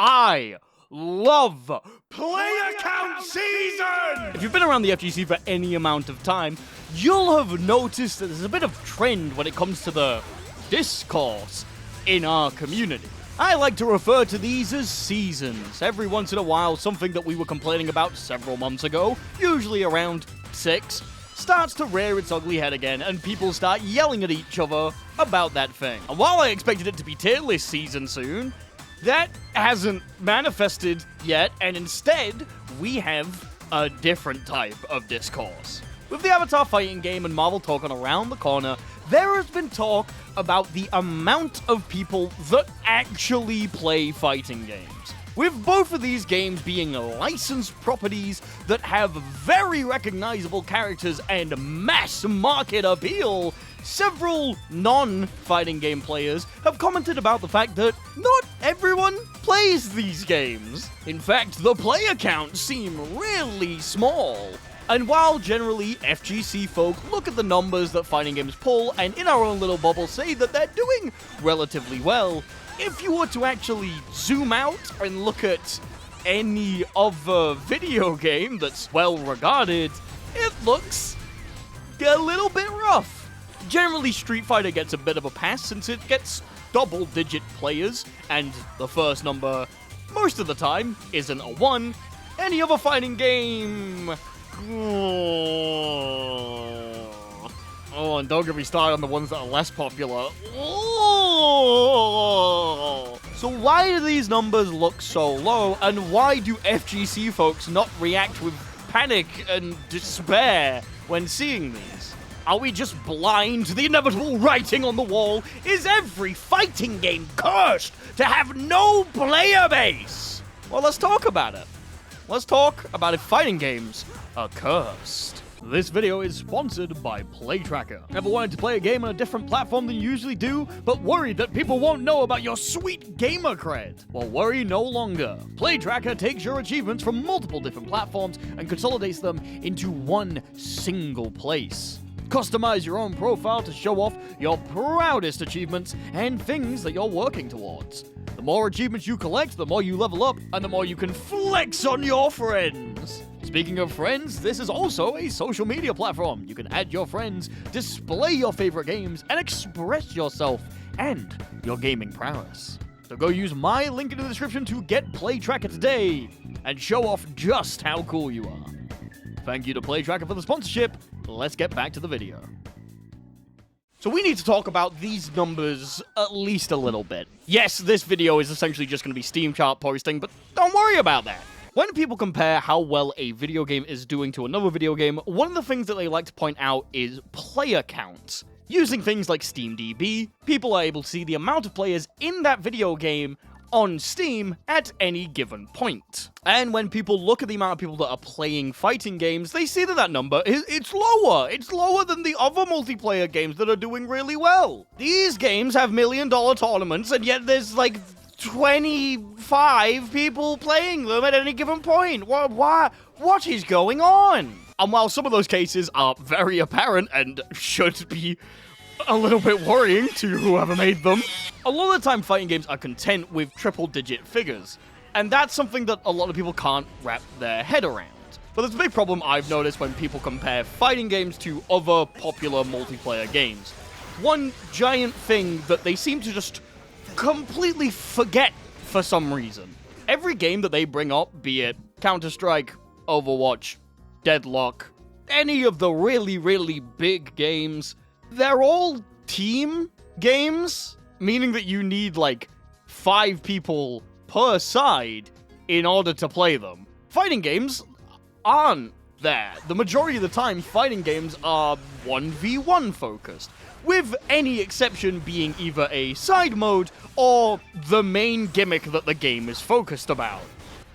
I love Player Count Season! If you've been around the FGC for any amount of time, you'll have noticed that there's a bit of trend when it comes to the discourse in our community. I like to refer to these as seasons. Every once in a while, something that we were complaining about several months ago, usually around 6, starts to rear its ugly head again, and people start yelling at each other about that thing. And while I expected it to be tier list season soon, that hasn't manifested yet, and instead, we have a different type of discourse. With the Avatar fighting game and Marvel Token around the corner, there has been talk about the amount of people that actually play fighting games. With both of these games being licensed properties that have very recognizable characters and mass market appeal, several non-fighting game players have commented about the fact that not everyone plays these games. In fact, the player counts seem really small. And while generally FGC folk look at the numbers that fighting games pull and in our own little bubble say that they're doing relatively well, if you were to actually zoom out and look at any other video game that's well regarded, it looks a little bit rough. Generally, Street Fighter gets a bit of a pass since it gets double-digit players, and the first number, most of the time, isn't a 1. Any other fighting game... Oh, and don't get me started on the ones that are less popular. So why do these numbers look so low, and why do FGC folks not react with panic and despair when seeing these? Are we just blind to the inevitable writing on the wall? Is every fighting game cursed to have no player base? Well, let's talk about it. Let's talk about if fighting games are cursed. This video is sponsored by PlayTracker. Ever wanted to play a game on a different platform than you usually do, but worried that people won't know about your sweet gamer cred? Well, worry no longer. PlayTracker takes your achievements from multiple different platforms and consolidates them into one single place. Customize your own profile to show off your proudest achievements and things that you're working towards. The more achievements you collect, the more you level up, and the more you can flex on your friends. Speaking of friends, this is also a social media platform. You can add your friends, display your favorite games, and express yourself and your gaming prowess. So go use my link in the description to get PlayTracker today and show off just how cool you are. Thank you to PlayTracker for the sponsorship. Let's get back to the video. So we need to talk about these numbers at least a little bit. Yes, this video is essentially just going to be Steam chart posting, but don't worry about that. When people compare how well a video game is doing to another video game, one of the things that they like to point out is player counts. Using things like SteamDB, people are able to see the amount of players in that video game on Steam at any given point. And when people look at the amount of people that are playing fighting games, they see that that number it's lower. It's lower than the other multiplayer games that are doing really well. These games have $1 million tournaments, and yet there's like 25 people playing them at any given point. What is going on? And while some of those cases are very apparent and should be a little bit worrying to whoever made them, a lot of the time fighting games are content with triple-digit figures, and that's something that a lot of people can't wrap their head around. But there's a big problem I've noticed when people compare fighting games to other popular multiplayer games. One giant thing that they seem to just completely forget for some reason. Every game that they bring up, be it Counter-Strike, Overwatch, Deadlock, any of the really, really big games, they're all team games, meaning that you need like 5 people per side in order to play them. Fighting games aren't that. The majority of the time, fighting games are 1v1 focused, with any exception being either a side mode or the main gimmick that the game is focused about.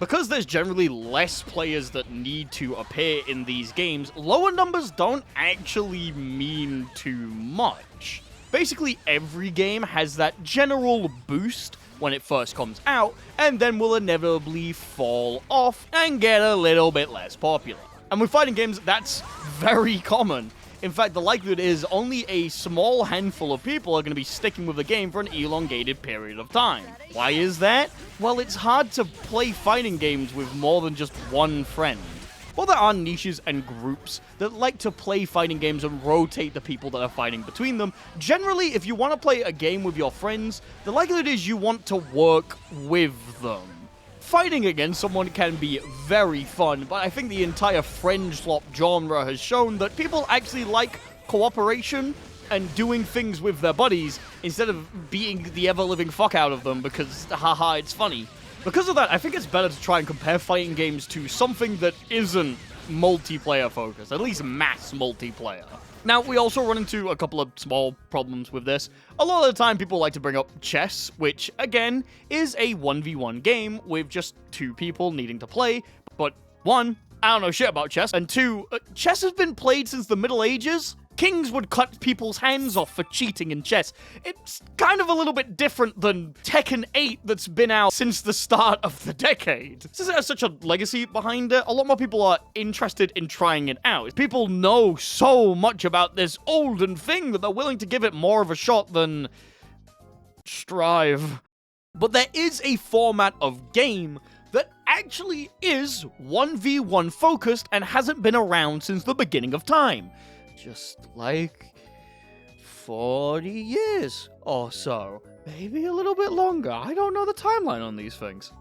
Because there's generally less players that need to appear in these games, lower numbers don't actually mean too much. Basically, every game has that general boost when it first comes out, and then will inevitably fall off and get a little bit less popular. And with fighting games, that's very common. In fact, the likelihood is only a small handful of people are going to be sticking with the game for an elongated period of time. Why is that? Well, it's hard to play fighting games with more than just one friend. While there are niches and groups that like to play fighting games and rotate the people that are fighting between them, generally, if you want to play a game with your friends, the likelihood is you want to work with them. Fighting against someone can be very fun, but I think the entire friend swap genre has shown that people actually like cooperation and doing things with their buddies instead of beating the ever-living fuck out of them because, haha, it's funny. Because of that, I think it's better to try and compare fighting games to something that isn't multiplayer focused, at least mass multiplayer. Now, we also run into a couple of small problems with this. A lot of the time, people like to bring up chess, which, again, is a 1v1 game with just 2 people needing to play. But 1, I don't know shit about chess, and 2, chess has been played since the Middle Ages. Kings would cut people's hands off for cheating in chess. It's kind of a little bit different than Tekken 8 that's been out since the start of the decade. Since it has such a legacy behind it, a lot more people are interested in trying it out. People know so much about this olden thing that they're willing to give it more of a shot than Strive. But there is a format of game that actually is 1v1 focused and hasn't been around since the beginning of time. Just like 40 years or so. Maybe a little bit longer. I don't know the timeline on these things.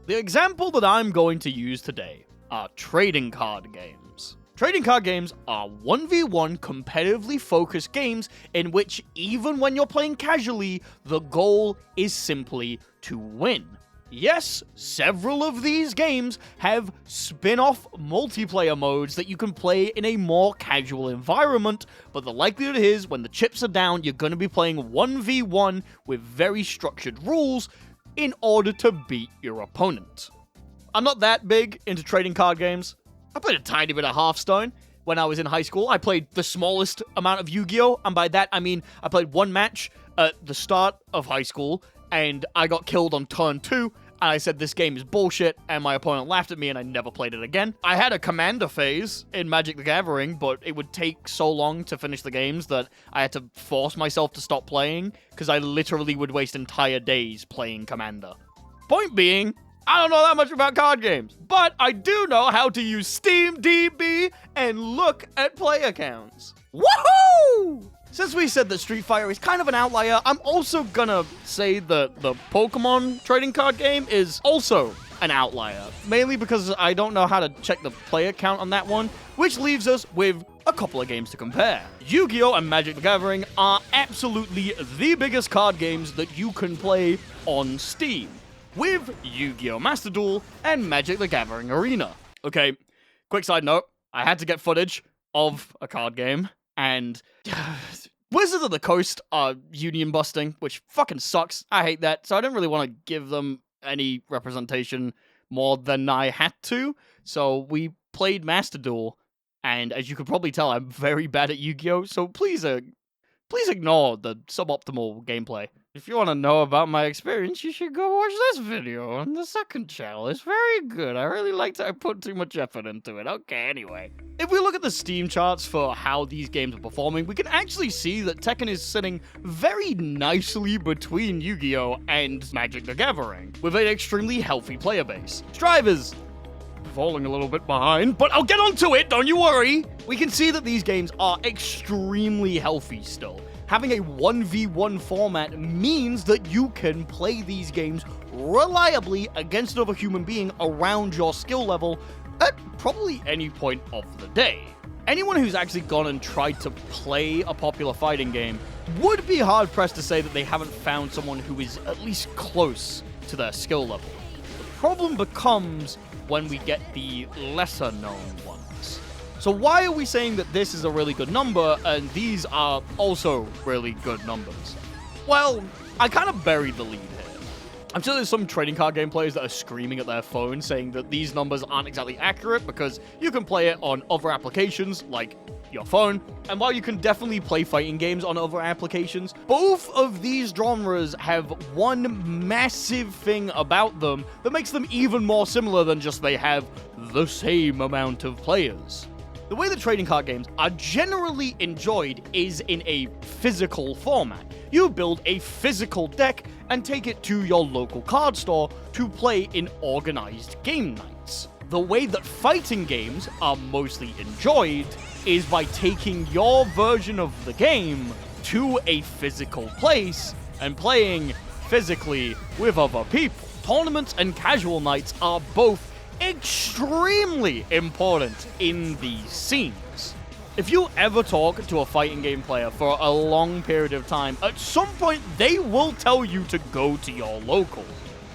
The example that I'm going to use today are trading card games. Trading card games are 1v1 competitively focused games in which even when you're playing casually, the goal is simply to win. Yes, several of these games have spin-off multiplayer modes that you can play in a more casual environment, but the likelihood is when the chips are down, you're going to be playing 1v1 with very structured rules in order to beat your opponent. I'm not that big into trading card games. I played a tiny bit of Hearthstone when I was in high school. I played the smallest amount of Yu-Gi-Oh! And by that, I mean I played one match at the start of high school, and I got killed on turn 2, and I said this game is bullshit, and my opponent laughed at me, and I never played it again. I had a commander phase in Magic the Gathering, but it would take so long to finish the games that I had to force myself to stop playing, because I literally would waste entire days playing commander. Point being, I don't know that much about card games, but I do know how to use SteamDB and look at player counts. Woohoo! Since we said that Street Fighter is kind of an outlier, I'm also gonna say that the Pokemon trading card game is also an outlier. Mainly because I don't know how to check the player count on that one, which leaves us with a couple of games to compare. Yu-Gi-Oh! And Magic the Gathering are absolutely the biggest card games that you can play on Steam, with Yu-Gi-Oh! Master Duel and Magic the Gathering Arena. Okay, quick side note, I had to get footage of a card game, and Wizards of the Coast are union busting, which fucking sucks. I hate that, so I didn't really want to give them any representation more than I had to. So we played Master Duel, and as you could probably tell, I'm very bad at Yu-Gi-Oh! So please ignore the suboptimal gameplay. If you want to know about my experience, you should go watch this video on the second channel. It's very good. I really liked it. I put too much effort into it. Okay, anyway. If we look at the Steam charts for how these games are performing, we can actually see that Tekken is sitting very nicely between Yu-Gi-Oh! And Magic the Gathering, with an extremely healthy player base. Strive is falling a little bit behind, but I'll get onto it, don't you worry! We can see that these games are extremely healthy still. Having a 1v1 format means that you can play these games reliably against another human being around your skill level at probably any point of the day. Anyone who's actually gone and tried to play a popular fighting game would be hard-pressed to say that they haven't found someone who is at least close to their skill level. The problem becomes when we get the lesser-known ones. So why are we saying that this is a really good number and these are also really good numbers? Well, I kind of buried the lead here. I'm sure there's some trading card game players that are screaming at their phone saying that these numbers aren't exactly accurate because you can play it on other applications like your phone, and while you can definitely play fighting games on other applications, both of these genres have one massive thing about them that makes them even more similar than just they have the same amount of players. The way that trading card games are generally enjoyed is in a physical format. You build a physical deck and take it to your local card store to play in organized game nights. The way that fighting games are mostly enjoyed is by taking your version of the game to a physical place and playing physically with other people. Tournaments and casual nights are both extremely important in these scenes. If you ever talk to a fighting game player for a long period of time, at some point they will tell you to go to your local.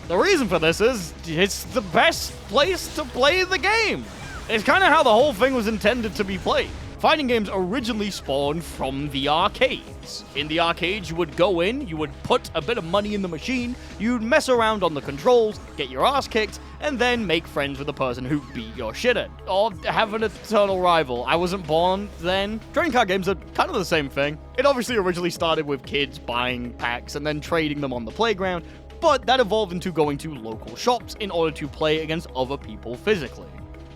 The reason for this is it's the best place to play the game. It's kind of how the whole thing was intended to be played. Fighting games originally spawned from the arcades. In the arcades, you would go in, you would put a bit of money in the machine, you'd mess around on the controls, get your ass kicked, and then make friends with the person who beat your shit in. Or have an eternal rival. I wasn't born then. Trading card games are kind of the same thing. It obviously originally started with kids buying packs and then trading them on the playground, but that evolved into going to local shops in order to play against other people physically.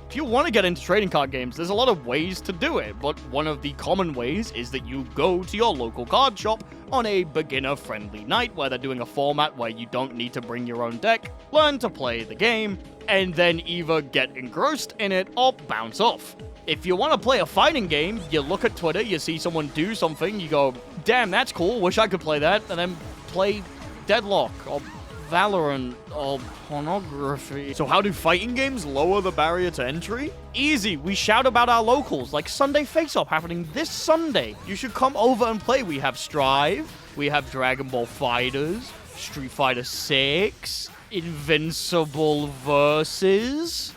If you want to get into trading card games, there's a lot of ways to do it, but one of the common ways is that you go to your local card shop on a beginner-friendly night where they're doing a format where you don't need to bring your own deck, learn to play the game, and then either get engrossed in it or bounce off. If you want to play a fighting game, you look at Twitter, you see someone do something, you go, damn, that's cool, wish I could play that, and then play Deadlock or Valorant or pornography. So how do fighting games lower the barrier to entry? Easy, we shout about our locals, like Sunday Face-Off happening this Sunday. You should come over and play. We have Strive, we have Dragon Ball Fighters, Street Fighter 6, Invincible Versus,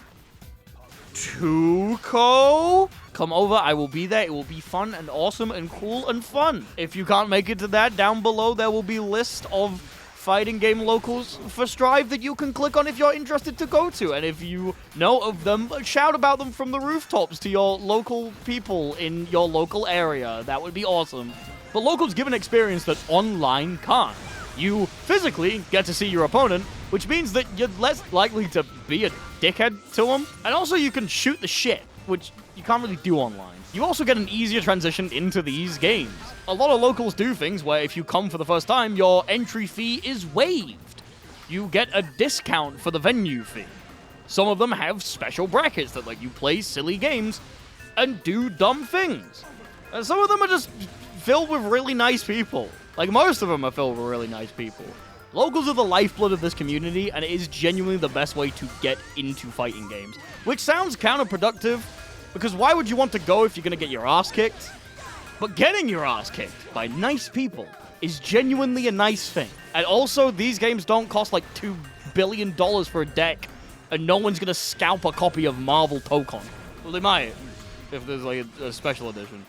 Tuco. Come over, I will be there. It will be fun and awesome and cool and fun. If you can't make it to that, down below there will be a list of fighting game locals for Strive that you can click on if you're interested to go to. And if you know of them, shout about them from the rooftops to your local people in your local area. That would be awesome. But locals give an experience that online can't. You physically get to see your opponent, which means that you're less likely to be a dickhead to them. And also you can shoot the shit, which you can't really do online. You also get an easier transition into these games. A lot of locals do things where if you come for the first time, your entry fee is waived. You get a discount for the venue fee. Some of them have special brackets that let you play silly games and do dumb things. And some of them are just filled with really nice people. Like, most of them are filled with really nice people. Locals are the lifeblood of this community, and it is genuinely the best way to get into fighting games. Which sounds counterproductive, because why would you want to go if you're going to get your ass kicked? But getting your ass kicked by nice people is genuinely a nice thing. And also, these games don't cost like $2 billion for a deck, and no one's going to scalp a copy of Marvel Tokon. Well, they might, if there's like a special edition.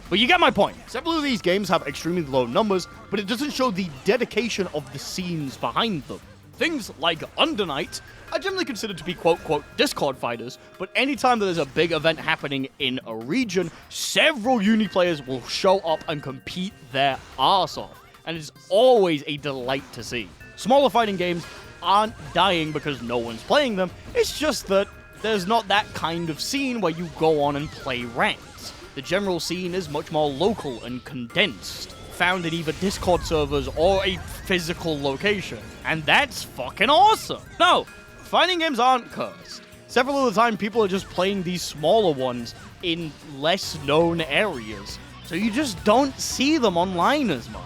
But you get my point. Several of these games have extremely low numbers, but it doesn't show the dedication of the scenes behind them. Things like Under Night are generally considered to be quote-quote Discord fighters, but anytime that there's a big event happening in a region, several uni players will show up and compete their arse off, and it's always a delight to see. Smaller fighting games aren't dying because no one's playing them, it's just that there's not that kind of scene where you go on and play ranked. The general scene is much more local and condensed, found in either Discord servers or a physical location. And that's fucking awesome! No, fighting games aren't cursed. Several of the time, people are just playing these smaller ones in less known areas, so you just don't see them online as much.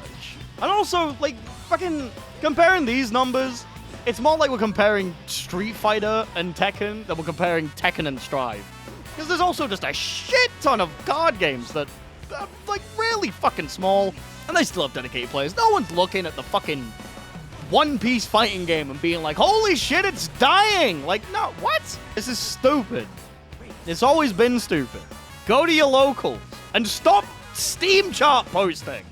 And also, like, fucking comparing these numbers, it's more like we're comparing Street Fighter and Tekken than we're comparing Tekken and Strive. Because there's also just a shit ton of card games that are, like, really fucking small, and they still have dedicated players. No one's looking at the fucking One Piece fighting game and being like, holy shit, it's dying! Like, no, what? This is stupid. It's always been stupid. Go to your locals and stop Steam chart posting.